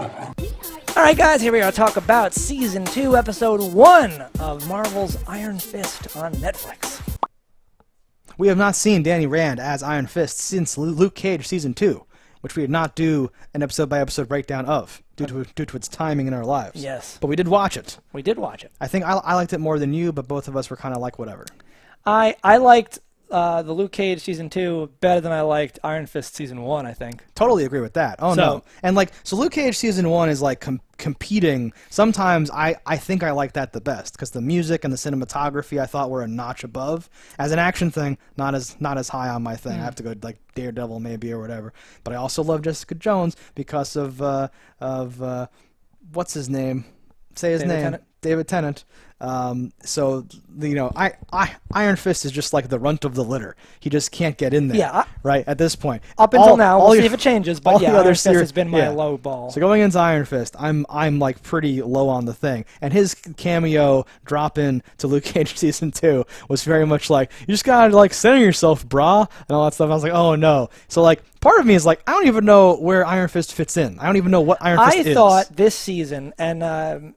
All right, guys, here we are to talk about Season 2, Episode 1 of Marvel's Iron Fist on Netflix. We have not seen Danny Rand as Iron Fist since Luke Cage Season 2, which we did not do an episode-by-episode breakdown of, due to its timing in our lives. Yes. But we did watch it. We did watch it. I think I liked it more than you, but both of us were kind of like, whatever. I liked the Luke Cage Season 2 better than I liked Iron Fist Season 1, I think. Totally agree with that. Oh, no. And, so Luke Cage Season 1 is, competing. Sometimes I think I like that the best, because the music and the cinematography I thought were a notch above. As an action thing, not as high on my thing. I have to go, Daredevil maybe or whatever. But I also love Jessica Jones because of what's his name? Say his name. Tennant. David Tennant. Iron Fist is just like the runt of the litter. He just can't get in there. Yeah. Right at this point. Up until now, we'll see if it changes. But yeah, Iron Fist has been my low ball. So going into Iron Fist, I'm pretty low on the thing. And his cameo drop in to Luke Cage Season 2 was very much like, you just gotta center yourself, brah, and all that stuff. I was like, oh no. So part of me is I don't even know where Iron Fist fits in. I don't even know what Iron Fist is. I thought this season, and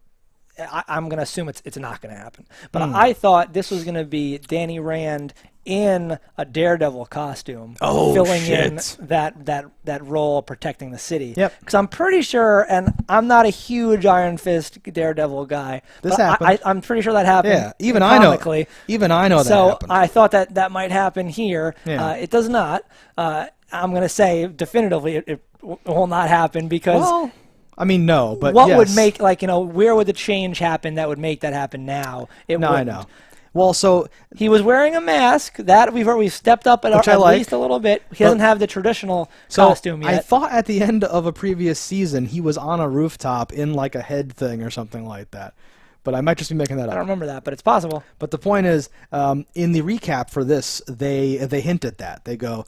I'm going to assume it's not going to happen. But I thought this was going to be Danny Rand in a Daredevil costume, filling in that role, protecting the city. Yep. Because I'm pretty sure, and I'm not a huge Iron Fist Daredevil guy. This happened. I'm pretty sure that happened. Yeah, even I know. Even I know that happened. So I thought that might happen here. Yeah. It does not. I'm going to say definitively it will not happen because. Well, I mean, no, but what would make, where would the change happen that would make that happen now? I know. Well, so he was wearing a mask that we've stepped up at least a little bit. He doesn't have the traditional costume yet. I thought at the end of a previous season he was on a rooftop in a head thing or something like that. But I might just be making that up. I don't remember that, but it's possible. But the point is, in the recap for this, they hint at that. They go,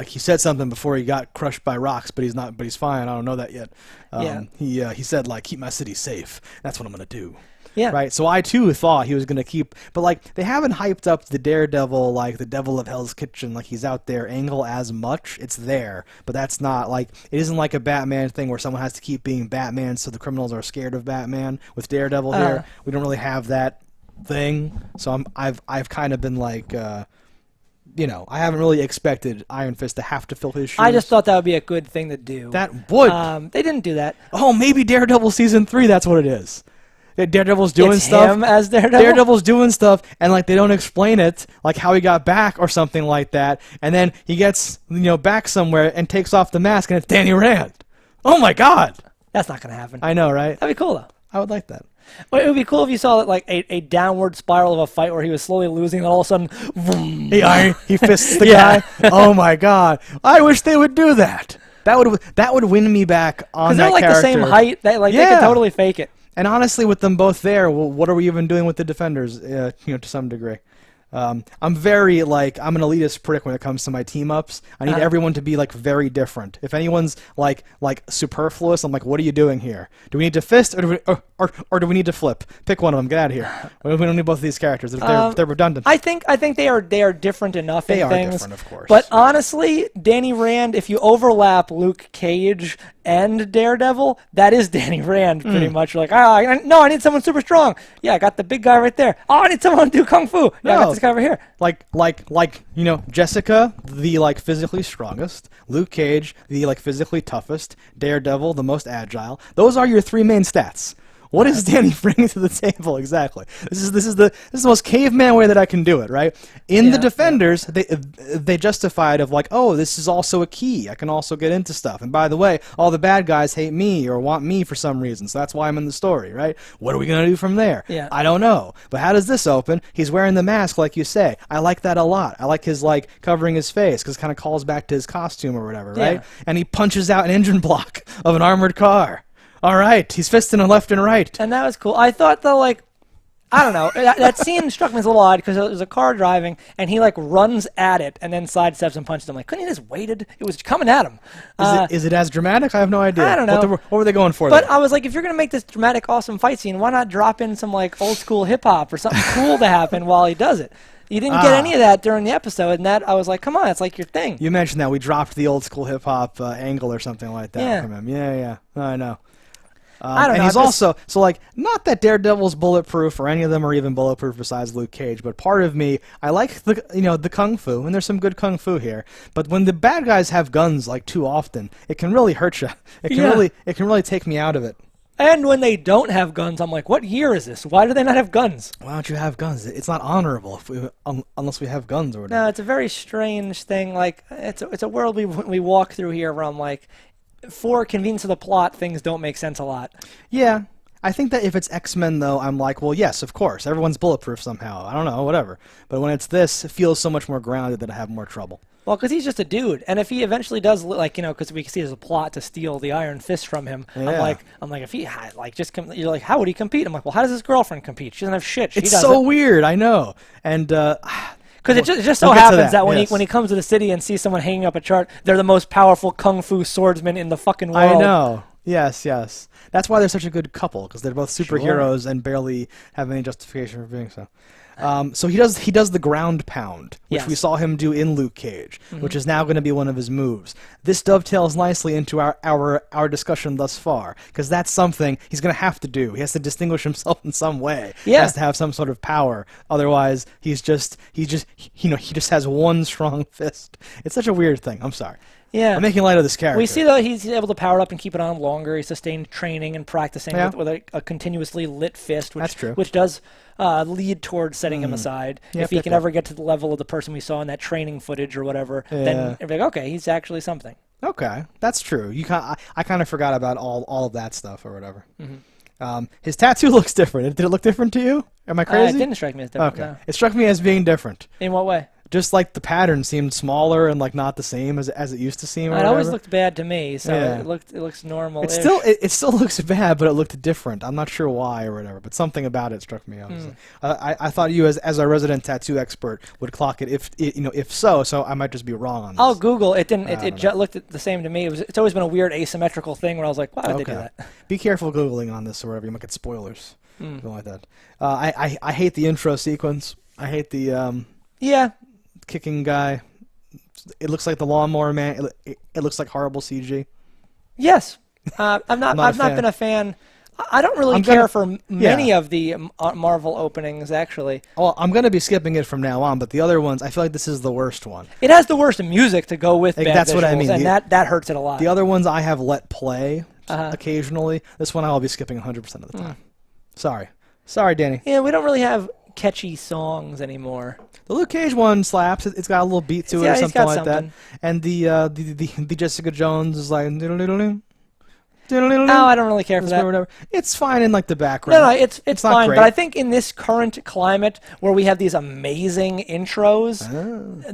he said something before he got crushed by rocks, but he's not. But he's fine. I don't know that yet. He said keep my city safe. That's what I'm gonna do. Yeah. Right. So I too thought he was gonna keep, but they haven't hyped up the Daredevil, the Devil of Hell's Kitchen, he's out there angle as much. It's there, but that's not it isn't like a Batman thing where someone has to keep being Batman, so the criminals are scared of Batman. With Daredevil here, we don't really have that thing. So I've kind of been I haven't really expected Iron Fist to have to fill his shoes. I just thought that would be a good thing to do. That would. They didn't do that. Oh, maybe Daredevil Season 3. That's what it is. Daredevil's doing stuff. Him as Daredevil? Daredevil's doing stuff, and they don't explain it, how he got back or something like that, and then he gets back somewhere and takes off the mask, and it's Danny Rand. Oh my God! That's not gonna happen. I know, right? That'd be cool though. I would like that. Well, it would be cool if you saw a downward spiral of a fight where he was slowly losing, and all of a sudden, vroom. He fists the guy. Oh my God! I wish they would do that. That would win me back on that character. Because they're the same height. They could totally fake it. And honestly, with them both there, well, what are we even doing with the Defenders, to some degree? I'm very, I'm an elitist prick when it comes to my team-ups. I need everyone to be, very different. If anyone's, superfluous, I'm like, what are you doing here? Do we need to fist, or do we need to flip? Pick one of them. Get out of here. We don't need both of these characters. They're redundant. I think they are different enough in things. They are different, of course. But honestly, Danny Rand, if you overlap Luke Cage and Daredevil, that is Danny Rand, pretty much. You're no, I need someone super strong. Yeah, I got the big guy right there. Oh, I need someone to do Kung Fu. Yeah, I got this guy over here. Jessica, the, physically strongest. Luke Cage, the, physically toughest. Daredevil, the most agile. Those are your three main stats. What is Danny bringing to the table exactly? This is the most caveman way that I can do it, right? In the Defenders, they justified of this is also a key. I can also get into stuff. And by the way, all the bad guys hate me or want me for some reason, so that's why I'm in the story, right? What are we gonna do from there? Yeah. I don't know. But how does this open? He's wearing the mask, like you say. I like that a lot. I like his covering his face because it kind of calls back to his costume or whatever, right? Yeah. And he punches out an engine block of an armored car. All right, he's fisting him left and right. And that was cool. I thought, though, I don't know. That scene struck me as a little odd because there's a car driving, and he, runs at it and then sidesteps and punches him. Couldn't he just waited? It was coming at him. Is it as dramatic? I have no idea. I don't know. What were they going for there? But I was like, if you're going to make this dramatic, awesome fight scene, why not drop in some, old-school hip-hop or something cool to happen while he does it? You didn't get any of that during the episode, and that I was like, come on, it's your thing. You mentioned that. We dropped the old-school hip-hop angle or something like that Yeah. from him. Yeah, I know. I don't and know. he's also so like not that Daredevil's bulletproof or any of them are even bulletproof besides Luke Cage, but part of me I like the kung fu, and there's some good kung fu here. But when the bad guys have guns like too often, it can really hurt you. It can really take me out of it. And when they don't have guns, I'm like, what year is this? Why do they not have guns? Why don't you have guns? It's not honorable unless we have guns or whatever. No, it's a very strange thing. Like it's a world we walk through here where I'm like, for convenience of the plot, things don't make sense a lot. Yeah. I think that if it's X-Men, though, I'm like, well, yes, of course. Everyone's bulletproof somehow. I don't know, whatever. But when it's this, it feels so much more grounded that I have more trouble. Well, because he's just a dude, and if he eventually does, like, because we can see there's a plot to steal the Iron Fist from him. Yeah. I'm like, if he had, like, you're like, how would he compete? I'm like, well, how does his girlfriend compete? She doesn't have shit. It's so weird, I know, and because it just so happens that when he comes to the city and sees someone hanging up a chart, they're the most powerful kung fu swordsman in the fucking world. I know. Yes. That's why they're such a good couple, because they're both superheroes and barely have any justification for being so. So he does the ground pound, which we saw him do in Luke Cage, which is now going to be one of his moves. This dovetails nicely into our discussion thus far, because that's something he's going to have to do. He has to distinguish himself in some way. Yeah. He has to have some sort of power. Otherwise, he just has one strong fist. It's such a weird thing. I'm sorry. Yeah. I'm making light of this character. We see that he's able to power up and keep it on longer. He sustained training and practicing with a continuously lit fist, which That's true. Which does lead towards setting him aside. If he can ever get to the level of the person we saw in that training footage or whatever, then like, okay, he's actually something. Okay, that's true. I kind of forgot about all of that stuff or whatever. His tattoo looks different. Did it look different to you? Am I crazy? It didn't strike me as different. Okay, No. It struck me as being different. In what way? Just like the pattern seemed smaller and like not the same as it used to seem. It always looked bad to me, so it looks normal. It still looks bad, but it looked different. I'm not sure why or whatever, but something about it struck me. I thought you as a resident tattoo expert would clock it if so I might just be wrong on this. I'll Google it. Didn't it? It looked the same to me. It's always been a weird asymmetrical thing where I was like, why did they do that? Be careful Googling on this or whatever. You might get spoilers. Something like that. I hate the intro sequence. I hate the kicking guy. It looks like the Lawnmower Man. It looks like horrible CG. Yes, I've not been a fan. I don't really care for many of the Marvel openings, actually. Well, I'm going to be skipping it from now on, but the other ones, I feel like this is the worst one. It has the worst music to go with bad that's visuals, what I mean. And that hurts it a lot. The other ones I have let play occasionally. This one I will be skipping 100% of the time. Sorry, Danny. Yeah, we don't really have catchy songs anymore. The Luke Cage one slaps. It's got a little beat to it or something like that. And the Jessica Jones is like No, I don't really care for that. Whatever. It's fine in like the background. No, it's fine. Great. But I think in this current climate where we have these amazing intros,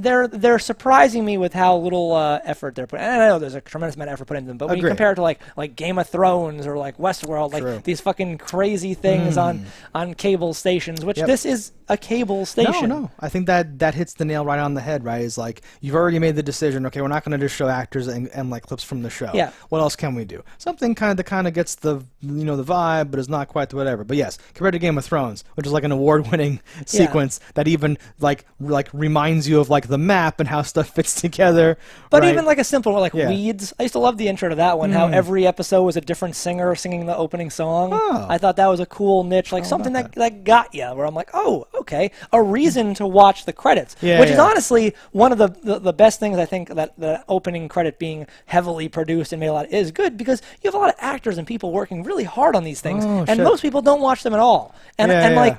they're surprising me with how little effort they're putting. And I know there's a tremendous amount of effort put into them, but when you compare it to like Game of Thrones or like Westworld, like these fucking crazy things on cable stations, which this is a cable station. No, I think that hits the nail right on the head. Right, is like you've already made the decision. Okay, we're not going to just show actors and like clips from the show. Yeah. What else can we do? Something kind of gets the the vibe, but is not quite the whatever. But yes, compared to Game of Thrones, which is like an award-winning sequence that even like reminds you of like the map and how stuff fits together. But even like a simple one like Weeds, I used to love the intro to that one. How every episode was a different singer singing the opening song. I thought that was a cool niche, like something that got you. Where I'm like, oh, okay, a reason to watch the credits, which is honestly one of the best things I think that the opening credit being heavily produced and made a lot is good because you have a lot of actors and people working really hard on these things, and most people don't watch them at all. And like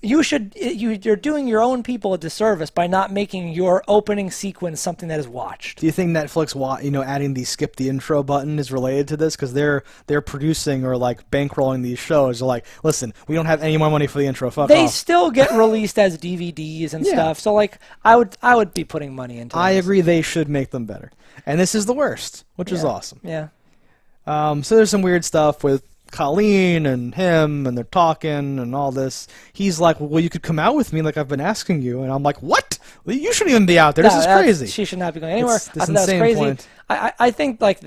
you're doing your own people a disservice by not making your opening sequence something that is watched. Do you think Netflix, adding the skip the intro button is related to this? Because they're producing or like bankrolling these shows. They're like, listen, we don't have any more money for the intro. Fuck they off. still get released as DVDs and stuff. So like, I would be putting money into. I agree. They should make them better. And this is the worst, which is awesome. Yeah. So there's some weird stuff with Colleen and him, and they're talking and all this. He's like, well, you could come out with me like I've been asking you. And I'm like, what? Well, you shouldn't even be out there. This is crazy. She should not be going anywhere. I thought that was crazy. I think like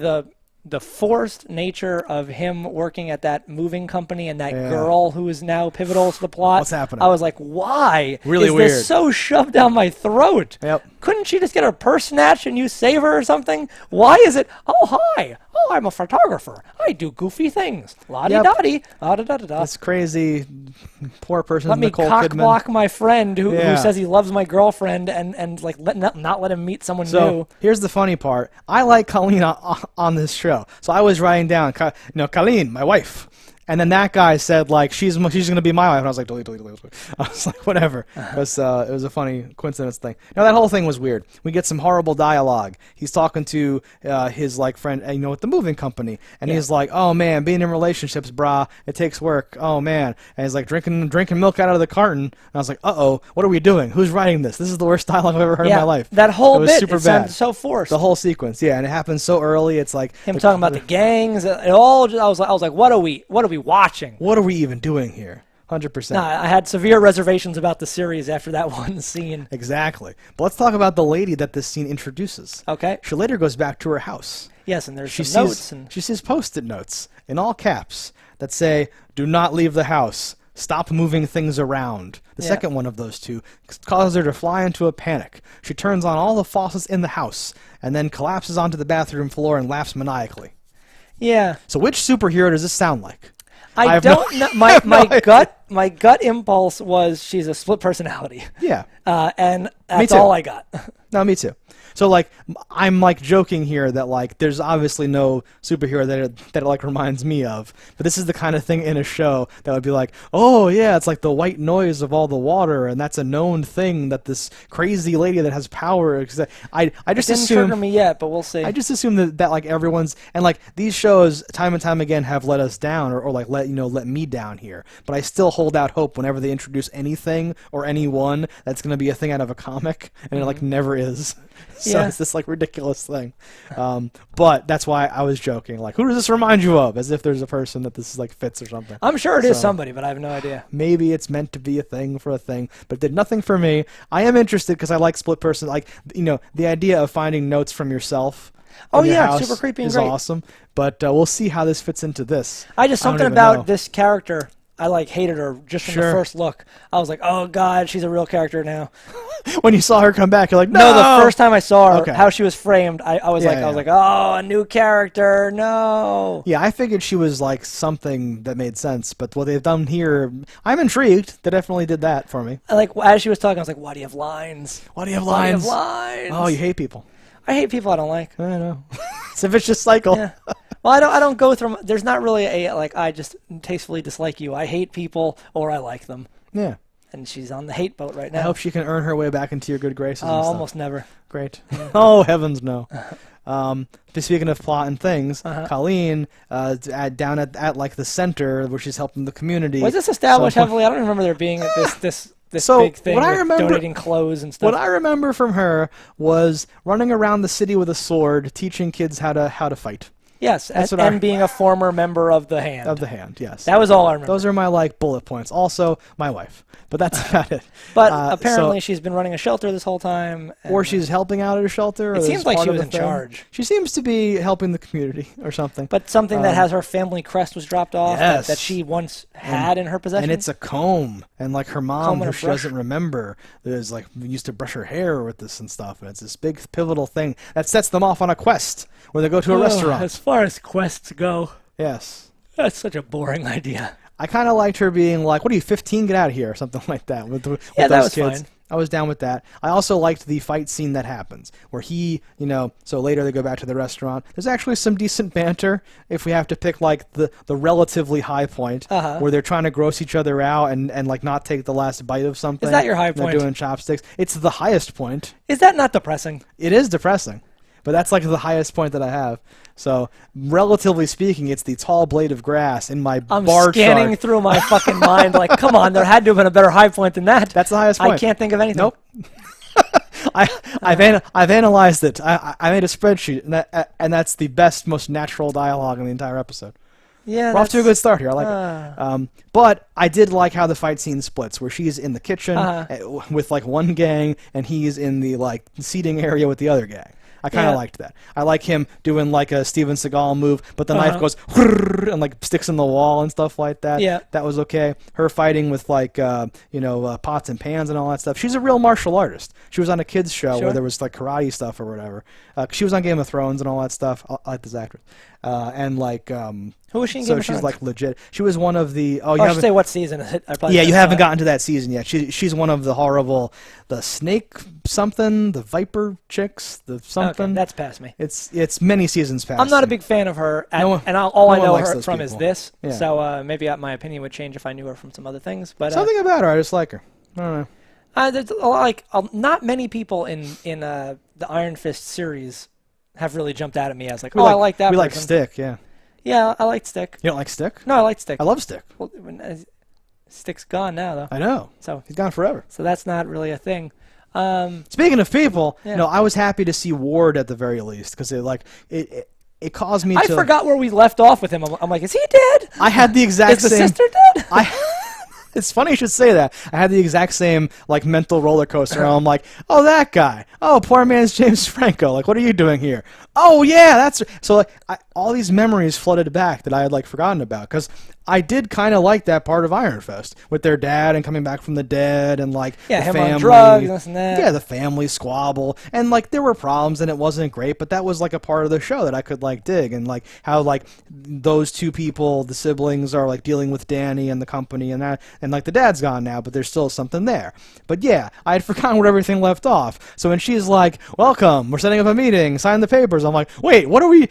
the forced nature of him working at that moving company and that girl who is now pivotal to the plot. What's happening? I was like, why Really is weird. this so shoved down my throat? Yep. Couldn't she just get her purse snatched and you save her or something? Why is it, oh, hi, oh, I'm a photographer. I do goofy things. La-di-da-di, da-da-da-da-da. This crazy poor person, Let me Nicole cock Kidman. block my friend who Yeah. says he loves my girlfriend and like not let him meet someone new. Here's the funny part. I like Colleen on this show. So I was writing down, Colleen, my wife. And then that guy said, like, she's going to be my wife. And I was like, delete. I was like, whatever. It was a funny coincidence thing. Now, that whole thing was weird. We get some horrible dialogue. He's talking to his, like, friend, at the moving company. And he's like, oh, man, being in relationships, brah, it takes work. Oh, man. And he's like, drinking milk out of the carton. And I was like, uh-oh, what are we doing? Who's writing this? This is the worst dialogue I've ever heard in my life. That whole was bit, super it sounded bad. so forced. The whole sequence, yeah. And it happens so early. It's like... Him talking about the gangs. It all just, I was like, what are we watching? What are we even doing here? 100%. Nah, I had severe reservations about the series after that one scene. Exactly. But let's talk about the lady that this scene introduces. Okay. She later goes back to her house. Yes, and there's some notes. She sees Post-it notes in all caps that say, do not leave the house. Stop moving things around. The second one of those two causes her to fly into a panic. She turns on all the faucets in the house and then collapses onto the bathroom floor and laughs maniacally. Yeah. So which superhero does this sound like? I don't know. My gut impulse was she's a split personality. Yeah. And that's all I got. No, me too. So, like, I'm, like, joking here that, like, there's obviously no superhero that it, like, reminds me of. But this is the kind of thing in a show that would be like, oh, yeah, it's like the white noise of all the water, and that's a known thing that this crazy lady that has power... I just Didn't assume... trigger me yet, but we'll see. I just assume that, like, everyone's... And, like, these shows, time and time again, have let us down, or like, let me down here. But I still hold out hope whenever they introduce anything or anyone that's going to be a thing out of a comic, and it, like, never is. So it's this like ridiculous thing, but that's why I was joking. Like, who does this remind you of? As if there's a person that this is like fits or something. I'm sure it is somebody, but I have no idea. Maybe it's meant to be a thing for a thing, but it did nothing for me. I am interested because I like split person. Like, the idea of finding notes from yourself. Oh your yeah, house super creepy and is great. Awesome. But we'll see how this fits into this. Something about this character. I like hated her just from the first look. I was like, oh god, she's a real character now. When you saw her come back, you're like, no. The first time I saw her, how she was framed, I was I was like, oh, a new character, no. Yeah, I figured she was like something that made sense, but what they've done here, I'm intrigued. They definitely did that for me. Like, as she was talking, I was like, why do you have lines? Why do you have lines? Lines? Oh, you hate people. I hate people I don't like. I know. It's a vicious cycle. Yeah. Well, I don't go through. There's not really I just tastefully dislike you. I hate people or I like them. Yeah. And she's on the hate boat right now. I hope she can earn her way back into your good graces. Almost never. Great. Oh, heavens no. Speaking of plot and things, Colleen down at like the center where she's helping the community. Was this established heavily? I don't remember there being this big thing with donating clothes and stuff. What I remember from her was running around the city with a sword, teaching kids how to fight. Yes, and being a former member of the Hand. Of the Hand, yes. That was all I remember. Those are my like bullet points. Also, my wife. But that's about it. But apparently she's been running a shelter this whole time. Or she's helping out at a shelter. It seems like she was in charge. She seems to be helping the community or something. But something that has her family crest was dropped off that she once had in her possession. And it's a comb. And like her mom, who she doesn't remember, is like used to brush her hair with this and stuff. And it's this big pivotal thing that sets them off on a quest where they go to a restaurant. As far as quests go. Yes. That's such a boring idea. I kind of liked her being like, what are you, 15? Get out of here, or something like that with those that was kids. Fine. I was down with that. I also liked the fight scene that happens, where he, so later they go back to the restaurant. There's actually some decent banter, if we have to pick, like, the relatively high point, where they're trying to gross each other out and like, not take the last bite of something. Is that your high point? They're doing chopsticks. It's the highest point. Is that not depressing? It is depressing. But that's like the highest point that I have. So, relatively speaking, it's the tall blade of grass in my bar chart. I'm scanning through my fucking mind like, come on, there had to have been a better high point than that. That's the highest point. I can't think of anything. Nope. I've analyzed it. I made a spreadsheet, and that's the best, most natural dialogue in the entire episode. Yeah, we're off to a good start here. I like it. But I did like how the fight scene splits, where she's in the kitchen with like one gang, and he's in the like seating area with the other gang. I kind of liked that. I like him doing like a Steven Seagal move, but the knife goes and like sticks in the wall and stuff like that. Yeah. That was okay. Her fighting with like pots and pans and all that stuff. She's a real martial artist. She was on a kids show where there was like karate stuff or whatever. She was on Game of Thrones and all that stuff. I like this actress. And like who was she in so Game of she's Thrones? like legit. She was one of the I should say what season is it? you haven't gotten to that season yet. She's one of the horrible, the snake something, the viper chicks, the something. Okay, that's past me. It's many seasons past. I'm not a me. big fan of her, No and all I one know likes her those from is people. this. Yeah. So maybe my opinion would change if I knew her from some other things. But Something about her, I just like her. I don't know. there's not many people in the Iron Fist series have really jumped out at me as like, I like that. We like person. Stick, yeah. Yeah, I liked Stick. You don't like Stick? No, I liked Stick. I love Stick. Well, Stick's gone now, though. I know. So He's gone forever. So that's not really a thing. Speaking of people, yeah. I was happy to see Ward at the very least because it caused me to. I forgot where we left off with him. I'm like, is he dead? I had the exact Is the same. sister dead? It's funny you should say that. I had the exact same like mental roller coaster. I'm like, oh, that guy. Oh, poor man's James Franco. Like, what are you doing here? Oh, yeah, that's so. Like, all these memories flooded back that I had like forgotten about because I did kind of like that part of Iron Fist with their dad and coming back from the dead and like the him family, on drugs, this and that. Yeah, the family squabble and like there were problems and it wasn't great, but that was like a part of the show that I could like dig and like how like those two people, the siblings, are like dealing with Danny and the company and that and like the dad's gone now, but there's still something there. But yeah, I had forgotten where everything left off. So when she's like, "Welcome, we're setting up a meeting, sign the papers," I'm like, "Wait, what are we?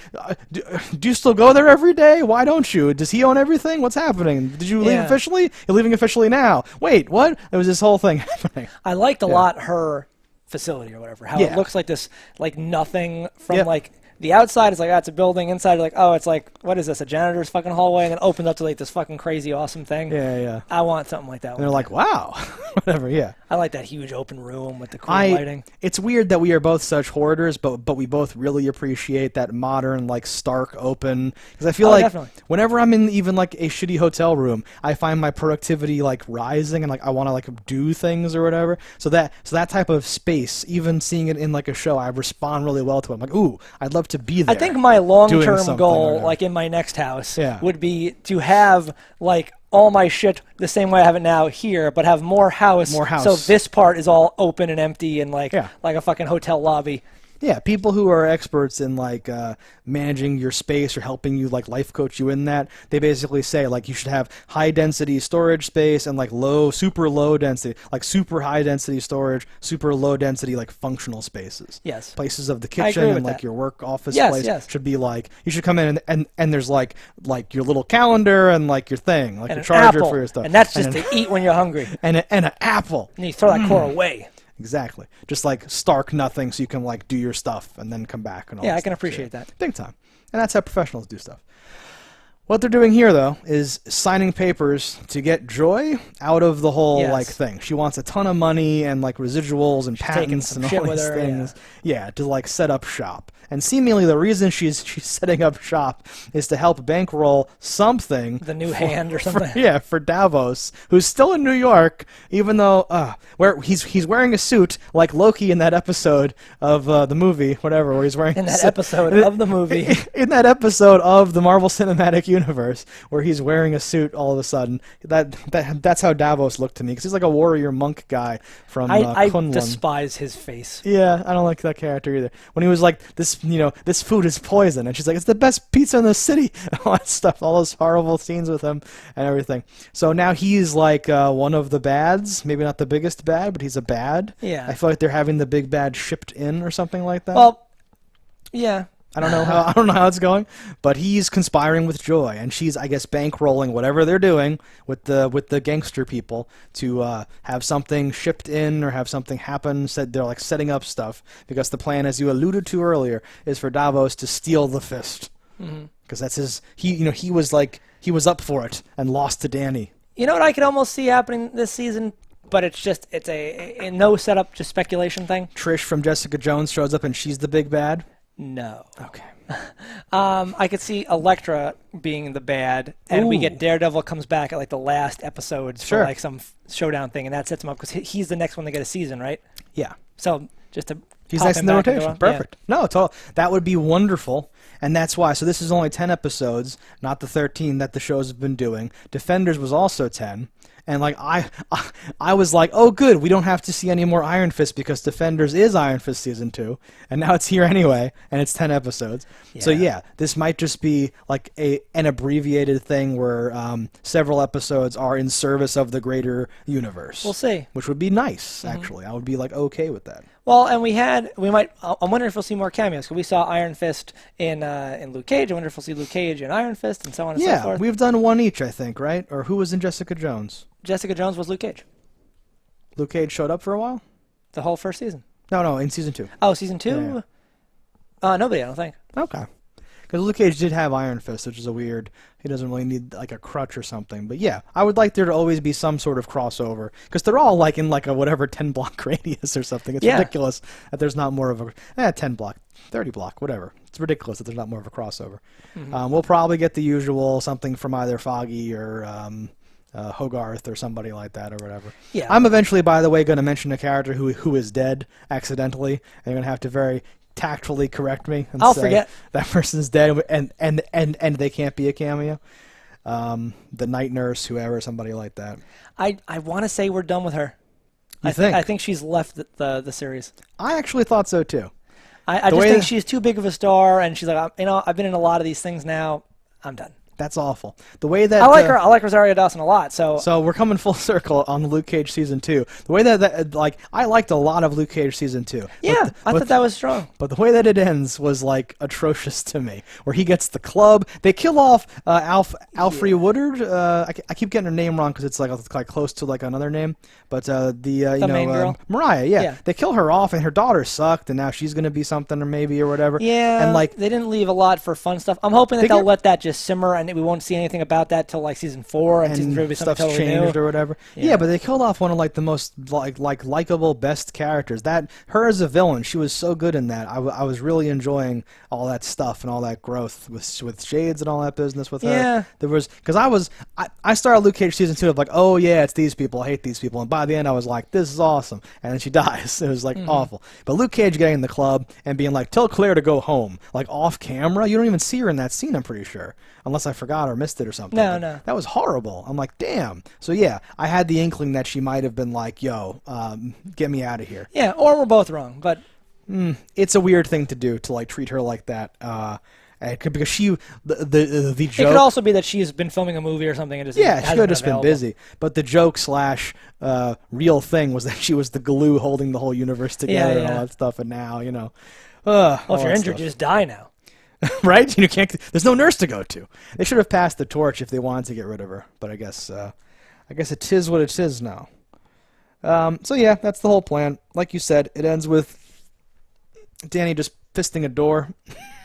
Do you still go there every day? Why don't you? Does he own everything? What's happening? Did you leave officially? You're leaving officially now. Wait, what?" There was this whole thing happening. I liked a lot her facility or whatever. How it looks like this, like nothing from like the outside is like, it's a building. Inside, like, it's like, what is this? A janitor's fucking hallway, and then opens up to like this fucking crazy awesome thing. Yeah, yeah. I want something like that. And they're like, wow, whatever. Yeah. I like that huge open room with the cool lighting. It's weird that we are both such hoarders, but we both really appreciate that modern, like, stark open. Because I feel like definitely. Whenever I'm in even like a shitty hotel room, I find my productivity like rising and like I want to like do things or whatever. So that type of space, even seeing it in like a show, I respond really well to it. I'm like, ooh, I'd love to be there. I think my long-term goal, like in my next house, would be to have like all my shit the same way I have it now here, but have more house. More house. So this part is all open and empty and like a fucking hotel lobby. Yeah, people who are experts in like managing your space or helping you like life coach you in that, they basically say like you should have high density storage space and like super low density, like super high density storage, super low density like functional spaces. Yes. Places of the kitchen and like your work office place should be like you should come in and there's like your little calendar and like your thing, like and your charger apple, for your stuff. And that's just to eat when you're hungry. And an apple. And you throw that core away. Exactly. Just like stark nothing so you can like do your stuff and then come back and all that I can stuff. appreciate that. Big time. And that's how professionals do stuff. What they're doing here though is signing papers to get Joy out of the whole like thing. She wants a ton of money and like residuals and patents and all these things. Yeah, to like set up shop. And seemingly the reason she's setting up shop is to help bankroll something. The new hand or something. For Davos, who's still in New York, even though where he's wearing a suit like Loki in that episode of the movie, whatever, where he's wearing in that episode of the movie. In that episode of the Marvel Cinematic Universe, where he's wearing a suit all of a sudden. That's how Davos looked to me, because he's like a warrior monk guy from I Kunlun. despise his face. Yeah, I don't like that character either. When he was like, this food is poison, and she's like, it's the best pizza in the city, all that stuff, all those horrible scenes with him and everything. So now he's like one of the bads, maybe not the biggest bad, but he's a bad. Yeah. I feel like they're having the big bad shipped in or something like that. Well, yeah. I don't know how it's going, but he's conspiring with Joy, and she's, I guess, bankrolling whatever they're doing with the gangster people to have something shipped in or have something happen. Said they're like setting up stuff because the plan, as you alluded to earlier, is for Davos to steal the fist because that's his. He was up for it and lost to Danny. You know what I could almost see happening this season, but it's a no setup, just speculation thing. Trish from Jessica Jones shows up and she's the big bad. No. Okay. I could see Elektra being the bad, and we get Daredevil comes back at like the last episodes for like some showdown thing, and that sets him up because he's the next one to get a season, right? Yeah. So just to He's pop next him in the back into rotation. a- Perfect. No, that would be wonderful. And that's why. So this is only 10 episodes, not the 13 that the shows have been doing. Defenders was also 10. And like I was like, oh good, we don't have to see any more Iron Fist because Defenders is Iron Fist season 2, and now it's here anyway, and it's 10 episodes. So yeah, this might just be like an abbreviated thing where several episodes are in service of the greater universe. We'll see. Which would be nice, actually. I would be like okay with that. Well, and I'm wondering if we'll see more cameos. Because we saw Iron Fist in Luke Cage. I wonder if we'll see Luke Cage in Iron Fist and so on and so forth. Yeah, we've done one each, I think, right? Or who was in Jessica Jones? Jessica Jones was Luke Cage. Luke Cage showed up for a while? The whole first season. No, in season 2. Oh, season 2? Yeah. Nobody, I don't think. Okay. Because Luke Cage did have Iron Fist, which is a weird... He doesn't really need like a crutch or something. But yeah, I would like there to always be some sort of crossover. Because they're all like in like a whatever 10-block radius or something. It's ridiculous that there's not more of a... 10 block, 30 block, whatever. It's ridiculous that there's not more of a crossover. We'll probably get the usual something from either Foggy or... Hogarth or somebody like that or whatever. Yeah. I'm eventually, by the way, going to mention a character who is dead accidentally, and you're going to have to very tactfully correct me and I'll say forget. that person's dead and they can't be a cameo. The night nurse, whoever, somebody like that. I want to say we're done with her. You think? I think she's left the series. I actually thought so too. I just think she's too big of a star, and she's like, I've been in a lot of these things now. I'm done. That's awful. The way that I like her. I like Rosario Dawson a lot. So we're coming full circle on the Luke Cage season 2. The way that like I liked a lot of Luke Cage season 2. Yeah, I thought that was strong. But the way that it ends was like atrocious to me. Where he gets the club, they kill off Alfre Woodard. I keep getting her name wrong because it's like close to like another name. But the main girl? Mariah, yeah, they kill her off, and her daughter sucked, and now she's gonna be something or whatever. Yeah, and like they didn't leave a lot for fun stuff. I'm hoping that they'll let that just simmer, and we won't see anything about that till like season 4, and season 3 will be something stuff's totally changed new. or whatever. Yeah, but they killed off one of like the most likable best characters. That her as a villain, she was so good in that. I was really enjoying all that stuff and all that growth with Shades and all that business with her. Yeah, there was because I started Luke Cage season 2 of like, oh yeah, it's these people. I hate these people, and by the end I was like, this is awesome. And then she dies. It was like awful. But Luke Cage getting in the club and being like, tell Claire to go home, like off camera. You don't even see her in that scene, I'm pretty sure, unless I forgot or missed it or something. No. That was horrible. I'm like, damn. So yeah, I had the inkling that she might have been like, yo, get me out of here. Yeah, or we're both wrong, but it's a weird thing to do to like treat her like that. Because she, the joke. It could also be that she's been filming a movie or something and just she could have just been available. busy. But the joke / real thing was that she was the glue holding the whole universe together and all that stuff. And now, Well, if you're injured, you just die now. Right? You can't. There's no nurse to go to. They should have passed the torch if they wanted to get rid of her. But I guess it is what it is now. So yeah, that's the whole plan. Like you said, it ends with Danny just fisting a door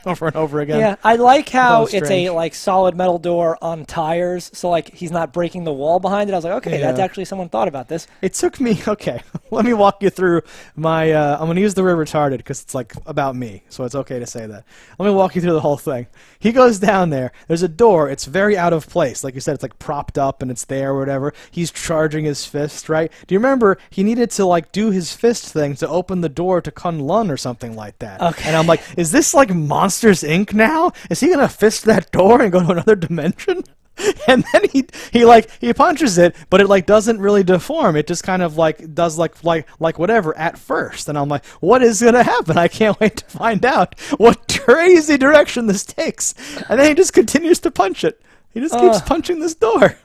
over and over again. Yeah, I like how it's strange. a like solid metal door on tires, so like he's not breaking the wall behind it. I was like, okay, that's actually someone thought about this. It took me, okay, let me walk you through my, I'm going to use the word retarded because it's like about me, so it's okay to say that. Let me walk you through the whole thing. He goes down there, there's a door, it's very out of place. Like you said, it's like propped up and it's there or whatever. He's charging his fist, right? Do you remember he needed to like do his fist thing to open the door to Kunlun or something like that? Okay. And I'm like, is this like Monsters Inc. now? Is he going to fist that door and go to another dimension? And then he punches it, but it like doesn't really deform. It just kind of like does like whatever at first. And I'm like, what is gonna happen? I can't wait to find out what crazy direction this takes. And then he just continues to punch it. He just keeps punching this door.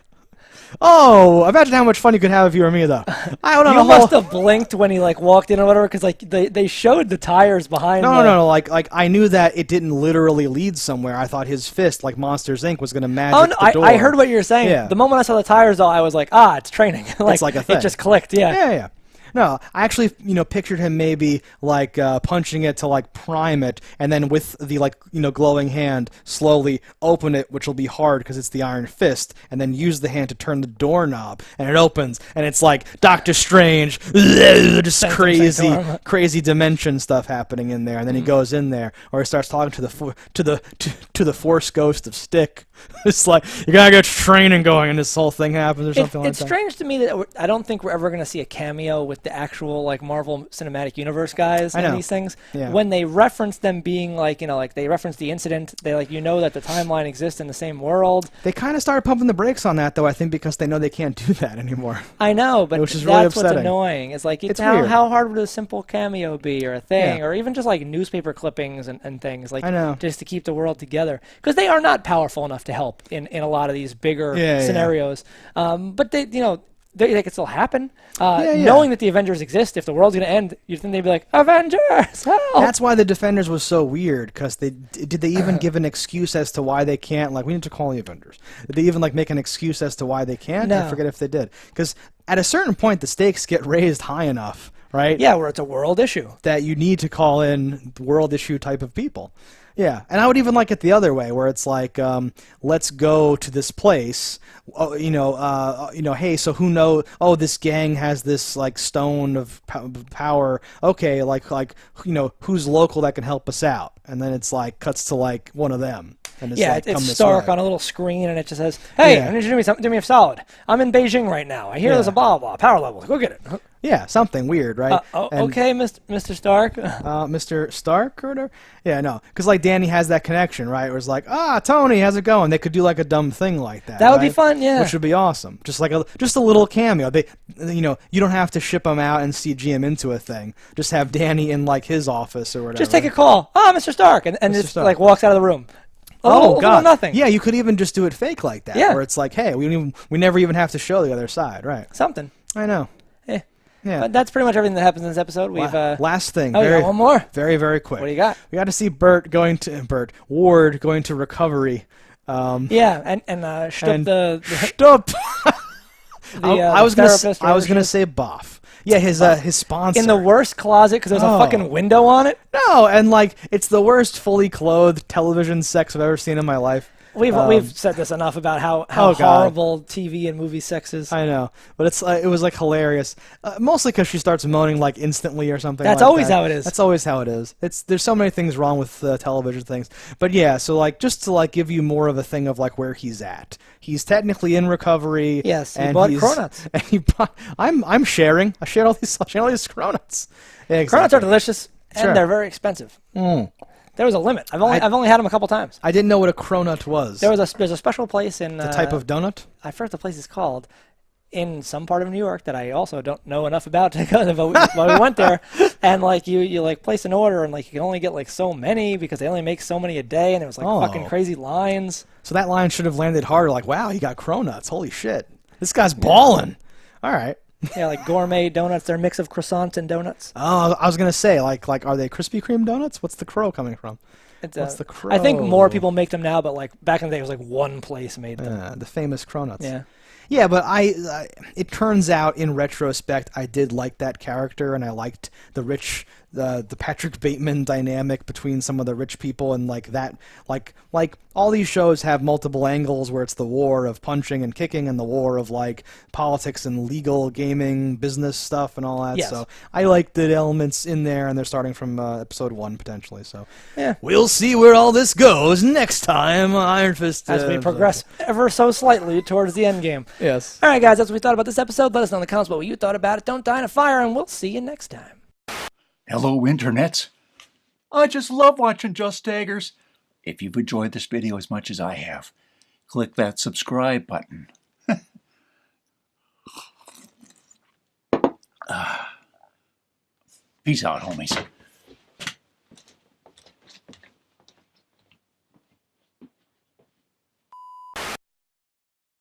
Oh, imagine how much fun you could have if you were me, though. I don't know. You must have blinked when he like walked in or whatever, because like they showed the tires behind. No. Like I knew that it didn't literally lead somewhere. I thought his fist, like Monsters Inc., was gonna magic the door. I heard what you were saying. Yeah. The moment I saw the tires, though, I was like, it's training. It's like a thing. It just clicked. Yeah. Yeah. No, I actually, pictured him maybe like punching it to like prime it, and then with the like glowing hand slowly open it, which will be hard because it's the Iron Fist, and then use the hand to turn the doorknob, and it opens, and it's like Doctor Strange, just crazy dimension stuff happening in there, and then he goes in there, or he starts talking to the Force ghost of Stick. It's like you gotta get training going, and this whole thing happens or something like that. It's strange to me that I don't think we're ever gonna see a cameo with with the actual like Marvel Cinematic Universe guys I in know. these things. Yeah. When they reference them being like, like they reference the incident, they like that the timeline exists in the same world. They kind of started pumping the brakes on that, though, I think, because they know they can't do that anymore. I know, but which is really that's what's upsetting. annoying. It's like It's how weird. hard would a simple cameo be or a thing, Yeah. or even just like newspaper clippings and things like I know. just to keep the world together, because they are not powerful enough to help in a lot of these bigger scenarios. But they they could still happen. Knowing that the Avengers exist, if the world's going to end, you'd think they'd be like, Avengers, help! That's why the Defenders was so weird, because did they even give an excuse as to why they can't, like, we need to call the Avengers. Did they even, like, make an excuse as to why they can't? No. I forget if they did. Because at a certain point, the stakes get raised high enough, right? Yeah, where it's a world issue. That you need to call in world issue type of people. Yeah, and I would even like it the other way, where it's like, let's go to this place. Hey, so who knows? Oh, this gang has this like stone of power. Okay, like who's local that can help us out? And then it's like cuts to like one of them. And it's like, it's Stark on a little screen, and it just says, "Hey, I need you to do me something. Do me a solid. I'm in Beijing right now. I hear there's a blah blah power levels. Go get it." Yeah, something weird, right? Okay, Mr. Stark. Mr. Stark or whatever? Yeah, no. Because, like, Danny has that connection, right? Where it's like, Tony, how's it going? They could do, like, a dumb thing like that. That would be fun, yeah. Which would be awesome. Just like just a little cameo. You don't have to ship them out and CG him into a thing. Just have Danny in, like, his office or whatever. Just take a call. Mr. Stark. And just, Stark. like, walks out of the room. God. Nothing. Yeah, you could even just do it fake like that. Yeah. Where it's like, hey, we never even have to show the other side, right? Something. I know. Yeah. But that's pretty much everything that happens in this episode. We've last thing. you got one more? Very, very quick. What do you got? We got to see Ward going to recovery. And the Stop. I was therapist. gonna say Boff. Yeah, his sponsor in the worst closet because there's a fucking window on it. No, and like it's the worst fully clothed television sex I've ever seen in my life. We've said this enough about how horrible TV and movie sex is. I know, but it was like hilarious, mostly because she starts moaning like instantly or something. That's like always that. how it is. That's always how it is. There's so many things wrong with television things, but yeah. So like just to like give you more of a thing of like where he's at. He's technically in recovery. Yes, he and bought Cronuts. And he bought. I'm sharing. I shared all these Cronuts. Yeah, exactly. Cronuts are delicious and Sure. they're very expensive. There was a limit. I've only had them a couple times. I didn't know what a cronut was. There's a special place in the type of donut. I forget what the place is called in some part of New York that I also don't know enough about to go. But we went there, and like you like place an order, and like you can only get like so many because they only make so many a day, and there was like fucking crazy lines. So that line should have landed harder. Like, wow, he got cronuts. Holy shit, this guy's balling. All right. Yeah, like gourmet donuts. They're a mix of croissants and donuts. Oh, I was gonna say, like, are they Krispy Kreme donuts? What's the crow coming from? What's the crow? I think more people make them now, but like back in the day, it was like one place made them. The famous cronuts. Yeah. Yeah, but it turns out in retrospect, I did like that character, and I liked the Patrick Bateman dynamic between some of the rich people, and like that, like all these shows have multiple angles where it's the war of punching and kicking and the war of like politics and legal gaming business stuff and all that. Yes. So I like the elements in there, and they're starting from episode 1 potentially. So yeah, we'll see where all this goes next time. Iron Fist as we progress ever so slightly towards the end game. Yes. All right, guys, that's what we thought about this episode. Let us know in the comments what you thought about it. Don't die in a fire, and we'll see you next time. Hello, internets. I just love watching JustDaggers. If you've enjoyed this video as much as I have, click that subscribe button. Peace out, homies.